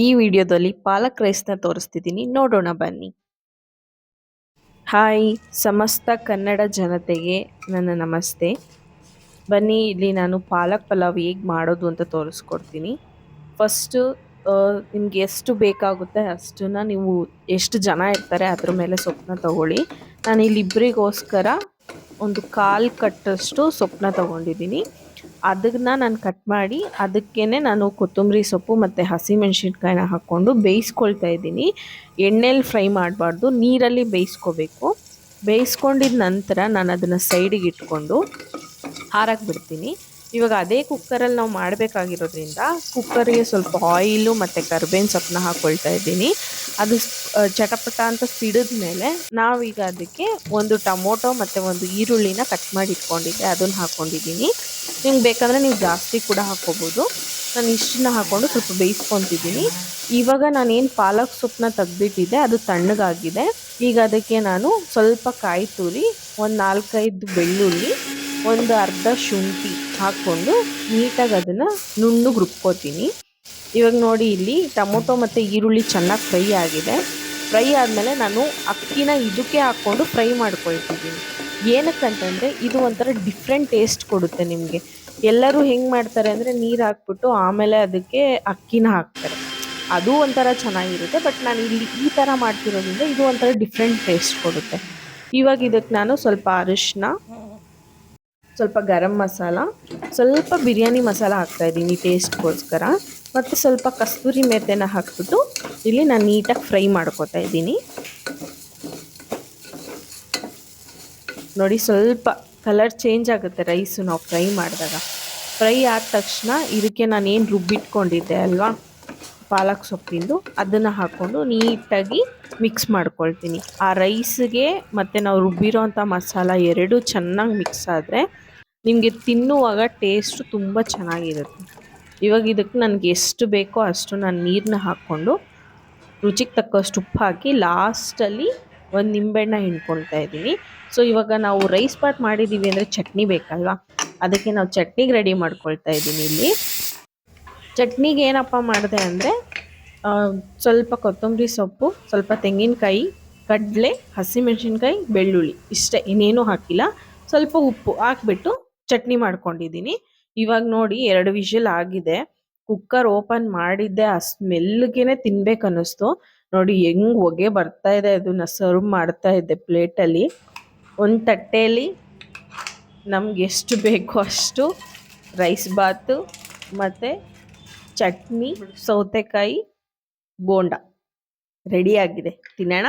ಈ ವಿಡಿಯೋದಲ್ಲಿ ಪಾಲಕ್ ರೈಸ್ನ ತೋರಿಸ್ತಿದ್ದೀನಿ, ನೋಡೋಣ ಬನ್ನಿ. ಹಾಯ್, ಸಮಸ್ತ ಕನ್ನಡ ಜನತೆಗೆ ನನ್ನ ನಮಸ್ತೆ. ಬನ್ನಿ, ಇಲ್ಲಿ ನಾನು ಪಾಲಕ್ ಪಲಾವ್ ಹೇಗೆ ಮಾಡೋದು ಅಂತ ತೋರಿಸ್ಕೊಡ್ತೀನಿ. ಫಸ್ಟು ನಿಮ್ಗೆ ಎಷ್ಟು ಬೇಕಾಗುತ್ತೆ ಅಷ್ಟನ್ನ ನೀವು ಎಷ್ಟು ಜನ ಇರ್ತಾರೆ ಅದ್ರ ಮೇಲೆ ಸೊಪ್ಪನ್ನ ತಗೊಳ್ಳಿ. ನಾನು ಇಲ್ಲಿ ಇಬ್ಬರಿಗೋಸ್ಕರ ಒಂದು 1/4 ಕಟ್ಟಷ್ಟು ಸೊಪ್ಪನ್ನ ತಗೊಂಡಿದ್ದೀನಿ. ಅದನ್ನ ನಾನು ಕಟ್ ಮಾಡಿ ಅದಕ್ಕೇನೆ ನಾನು ಕೊತ್ತಂಬರಿ ಸೊಪ್ಪು ಮತ್ತು ಹಸಿಮೆಣ್ಸಿನ್ಕಾಯಿನ ಹಾಕ್ಕೊಂಡು ಬೇಯಿಸ್ಕೊಳ್ತಾ ಇದ್ದೀನಿ. ಎಣ್ಣೆಲಿ ಫ್ರೈ ಮಾಡಬಾರ್ದು, ನೀರಲ್ಲಿ ಬೇಯಿಸ್ಕೋಬೇಕು. ಬೇಯಿಸ್ಕೊಂಡಿದ ನಂತರ ನಾನು ಅದನ್ನು ಸೈಡಿಗೆ ಇಟ್ಕೊಂಡು ಹಾರಕ್ಕೆ ಬಿಡ್ತೀನಿ. ಇವಾಗ ಅದೇ ಕುಕ್ಕರಲ್ಲಿ ನಾವು ಮಾಡಬೇಕಾಗಿರೋದ್ರಿಂದ ಕುಕ್ಕರ್ಗೆ ಸ್ವಲ್ಪ ಆಯಿಲು ಮತ್ತು ಕರ್ಬೇವಿನ ಸೊಪ್ಪನ್ನ ಹಾಕ್ಕೊಳ್ತಾ ಇದ್ದೀನಿ. ಅದು ಚಟಪಟ ಅಂತ ಸಿಡಿದ ಮೇಲೆ ನಾವೀಗ ಅದಕ್ಕೆ ಒಂದು ಟೊಮೊಟೊ ಮತ್ತು ಒಂದು ಈರುಳ್ಳಿನ ಕಟ್ ಮಾಡಿ ಇಟ್ಕೊಂಡಿದ್ದೆ, ಅದನ್ನು ಹಾಕ್ಕೊಂಡಿದ್ದೀನಿ. ನಿಮ್ಗೆ ಬೇಕಂದರೆ ನೀವು ಜಾಸ್ತಿ ಕೂಡ ಹಾಕ್ಕೋಬೋದು. ನಾನು ಇಷ್ಟನ್ನ ಹಾಕ್ಕೊಂಡು ಸ್ವಲ್ಪ ಬೇಯಿಸ್ಕೊತಿದ್ದೀನಿ. ಇವಾಗ ನಾನೇನು ಪಾಲಕ್ ಸೊಪ್ಪನ್ನ ತೆಗ್ದಿಟ್ಟಿದ್ದೆ ಅದು ತಣ್ಣಗಾಗಿದೆ. ಈಗ ಅದಕ್ಕೆ ನಾನು ಸ್ವಲ್ಪ ಕಾಯಿ ತುರಿ, ಒಂದು 4-5 ಬೆಳ್ಳುಳ್ಳಿ, ಒಂದು ಅರ್ಧ ಶುಂಠಿ ಹಾಕ್ಕೊಂಡು ನೀಟಾಗಿ ಅದನ್ನು ನುಣ್ಣಗೆ ರುಬ್ಕೋತೀನಿ. ಇವಾಗ ನೋಡಿ, ಇಲ್ಲಿ ಟೊಮೊಟೊ ಮತ್ತು ಈರುಳ್ಳಿ ಚೆನ್ನಾಗಿ ಫ್ರೈ ಆಗಿದೆ. ಫ್ರೈ ಆದಮೇಲೆ ನಾನು ಅಕ್ಕಿನ ಇದಕ್ಕೆ ಹಾಕ್ಕೊಂಡು ಫ್ರೈ ಮಾಡ್ಕೊಳ್ತಿದ್ದೀನಿ. ಏನಕ್ಕಂತಂದರೆ ಇದು ಒಂಥರ ಡಿಫ್ರೆಂಟ್ ಟೇಸ್ಟ್ ಕೊಡುತ್ತೆ ನಿಮಗೆ. ಎಲ್ಲರೂ ಹೆಂಗೆ ಮಾಡ್ತಾರೆ ಅಂದರೆ ನೀರು ಹಾಕ್ಬಿಟ್ಟು ಆಮೇಲೆ ಅದಕ್ಕೆ ಅಕ್ಕಿನ ಹಾಕ್ತಾರೆ, ಅದು ಒಂಥರ ಚೆನ್ನಾಗಿರುತ್ತೆ. ಬಟ್ ನಾನು ಇಲ್ಲಿ ಈ ಥರ ಮಾಡ್ತಿರೋದ್ರಿಂದ ಇದು ಒಂಥರ ಡಿಫ್ರೆಂಟ್ ಟೇಸ್ಟ್ ಕೊಡುತ್ತೆ. ಇವಾಗ ಇದಕ್ಕೆ ನಾನು ಸ್ವಲ್ಪ ಅರಿಶಿನ, ಸ್ವಲ್ಪ ಗರಂ ಮಸಾಲ, ಸ್ವಲ್ಪ ಬಿರಿಯಾನಿ ಮಸಾಲ ಹಾಕ್ತಾಯಿದ್ದೀನಿ ಟೇಸ್ಟ್ಗೋಸ್ಕರ, ಮತ್ತು ಸ್ವಲ್ಪ ಕಸ್ತೂರಿ ಮೆಂತ್ಯನ ಹಾಕ್ಬಿಟ್ಟು ಇಲ್ಲಿ ನಾನು ನೀಟಾಗಿ ಫ್ರೈ ಮಾಡ್ಕೊತಾ ಇದ್ದೀನಿ. ನೋಡಿ, ಸ್ವಲ್ಪ ಕಲರ್ ಚೇಂಜ್ ಆಗುತ್ತೆ ರೈಸು ನಾವು ಫ್ರೈ ಮಾಡಿದಾಗ. ಫ್ರೈ ಆದ ತಕ್ಷಣ ಇದಕ್ಕೆ ನಾನು ಏನು ರುಬ್ಬಿಟ್ಕೊಂಡಿದ್ದೆ ಅಲ್ವಾ ಪಾಲಕ್ ಸೊಪ್ಪಿಂದು, ಅದನ್ನು ಹಾಕ್ಕೊಂಡು ನೀಟಾಗಿ ಮಿಕ್ಸ್ ಮಾಡ್ಕೊಳ್ತೀನಿ. ಆ ರೈಸ್ಗೆ ಮತ್ತು ನಾವು ರುಬ್ಬಿರೋಂಥ ಮಸಾಲ ಎರಡೂ ಚೆನ್ನಾಗಿ ಮಿಕ್ಸ್ ಆದರೆ ನಿಮಗೆ ತಿನ್ನುವಾಗ ಟೇಸ್ಟು ತುಂಬ ಚೆನ್ನಾಗಿರುತ್ತೆ. ಇವಾಗ ಇದಕ್ಕೆ ನನಗೆ ಎಷ್ಟು ಬೇಕೋ ಅಷ್ಟು ನಾನು ನೀರನ್ನ ಹಾಕ್ಕೊಂಡು ರುಚಿಗೆ ತಕ್ಕಷ್ಟು ಉಪ್ಪು ಹಾಕಿ ಲಾಸ್ಟಲ್ಲಿ ಒಂದು ನಿಂಬೆಹಣ್ಣ ಹಿಂಡ್ಕೊಳ್ತಾ ಇದ್ದೀನಿ. ಸೊ ಇವಾಗ ನಾವು ರೈಸ್ ಬಾತ್ ಮಾಡಿದ್ದೀವಿ ಅಂದರೆ ಚಟ್ನಿ ಬೇಕಲ್ವ, ಅದಕ್ಕೆ ನಾವು ಚಟ್ನಿಗೆ ರೆಡಿ ಮಾಡ್ಕೊಳ್ತಾ ಇದ್ದೀನಿ. ಇಲ್ಲಿ ಚಟ್ನಿಗೆ ಏನಪ್ಪ ಮಾಡಿದೆ ಅಂದರೆ ಸ್ವಲ್ಪ ಕೊತ್ತಂಬರಿ ಸೊಪ್ಪು, ಸ್ವಲ್ಪ ತೆಂಗಿನಕಾಯಿ, ಕಡಲೆ, ಹಸಿಮೆಣಸಿನ್ಕಾಯಿ, ಬೆಳ್ಳುಳ್ಳಿ, ಇಷ್ಟೇ, ಇನ್ನೇನು ಹಾಕಿಲ್ಲ. ಸ್ವಲ್ಪ ಉಪ್ಪು ಹಾಕ್ಬಿಟ್ಟು ಚಟ್ನಿ ಮಾಡ್ಕೊಂಡಿದ್ದೀನಿ. ಇವಾಗ ನೋಡಿ 2 ವಿಷಲ್ ಆಗಿದೆ. ಕುಕ್ಕರ್ ಓಪನ್ ಮಾಡಿದ್ದೆ, ಆ ಸ್ಮೆಲ್ಗೆ ತಿನ್ಬೇಕು ಅನ್ನಿಸ್ತು. ನೋಡಿ ಹೆಂಗೆ ಹೊಗೆ ಬರ್ತಾ ಇದೆ. ಅದನ್ನು ಸರ್ವ್ ಮಾಡ್ತಾ ಇದ್ದೆ ಪ್ಲೇಟಲ್ಲಿ. ಒಂದು ತಟ್ಟೆಯಲ್ಲಿ ನಮ್ಗೆ ಎಷ್ಟು ಬೇಕೋ ಅಷ್ಟು ರೈಸ್ ಬಾತು ಮತ್ತು ಚಟ್ನಿ, ಸೌತೆಕಾಯಿ, ಬೋಂಡ ರೆಡಿಯಾಗಿದೆ. ತಿನ್ನೋಣ.